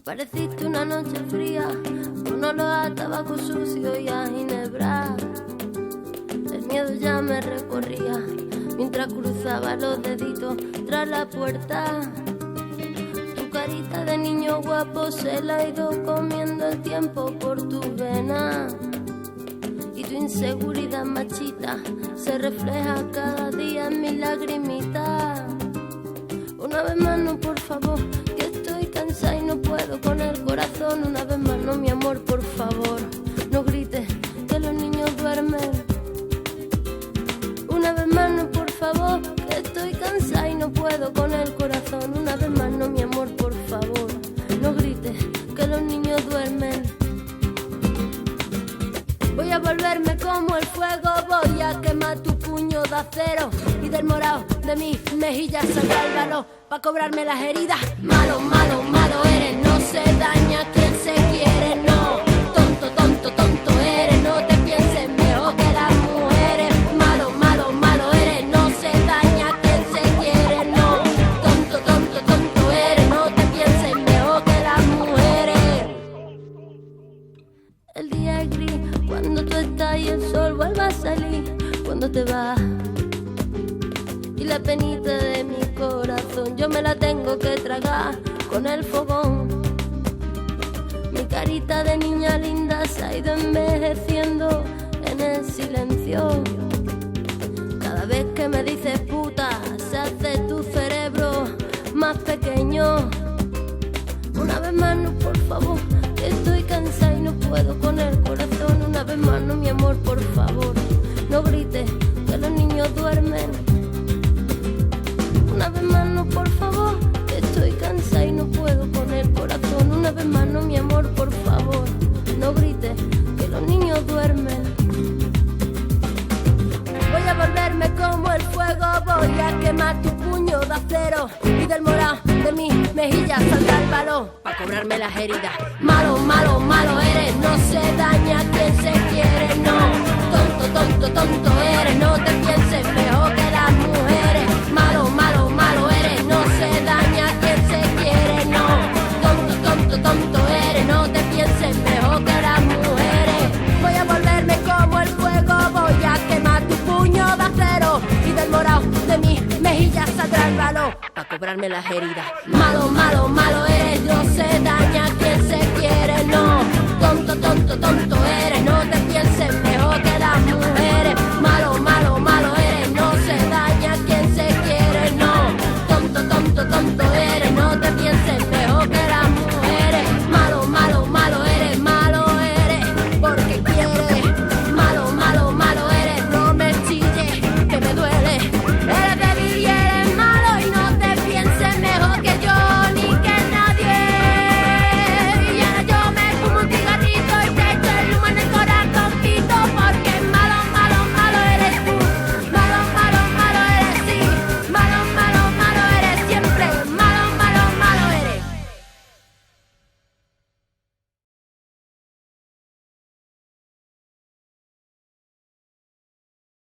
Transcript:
Apareciste una noche fría, con olor a tabaco sucio y a ginebra. El miedo ya me recorría mientras cruzaba los deditos tras la puerta. Tu carita de niño guapo se la ha ido comiendo el tiempo por tus venas. Y tu inseguridad machita se refleja cada día en mis lagrimitas. Una vez más no, por favor, que estoy cansada y no puedo con el corazón. Una vez más no, mi amor, por favor, no grites que los niños duermen. Una vez más no, por favor, que estoy cansada y no puedo con el corazón. Una vez más no, mi amor, por favor, no grites que los niños duermen. Voy a volverme como el fuego, voy a quemar tu puño de acero y del morado de mis mejillas saldrá el valor pa' cobrarme las heridas. Malo, malo, malo eres, no se daña quien se quiere, no. Tonto, tonto, tonto eres, no te pienses mejor que las mujeres. Malo, malo, malo eres, no se daña quien se quiere, no. Tonto, tonto, tonto eres, no te pienses mejor que las mujeres. El día es gris cuando tú estás y el sol vuelve a salir cuando te vas. Y la penita de mi corazón yo me la tengo que tragar con el fogón. Mi carita de niña linda se ha ido envejeciendo en el silencio. Cada vez que me dices puta se hace tu cerebro más pequeño. Una vez más no, por favor, que estoy cansada y no puedo con el corazón. Una vez más no, mi amor, por favor, no grites que los niños duermen. Una vez más no, por favor, que estoy cansada y no puedo con el corazón. Una vez más no, mi amor, por favor, no grites que los niños duermen. Voy a volverme como el fuego, voy a quemar tu puño de acero y del morado de mis mejillas saldrá el valor pa' cobrarme las heridas. Malo, malo, malo eres, no se daña quien se quiere, no. Tonto, tonto, tonto eres, no te pienses mejor que las mujeres. Malo, malo, malo eres, no se daña quien se quiere, no. Tonto, tonto, tonto eres, no te pienses mejor que las mujeres. Voy a volverme como el fuego, voy a quemar tu puño de acero y del morado de mis mejillas saldrá el valor pa' cobrarme las heridas. Malo, malo, malo eres, no se daña quien se quiere, no. Tonto, tonto, tonto eres, no te pienses mejor.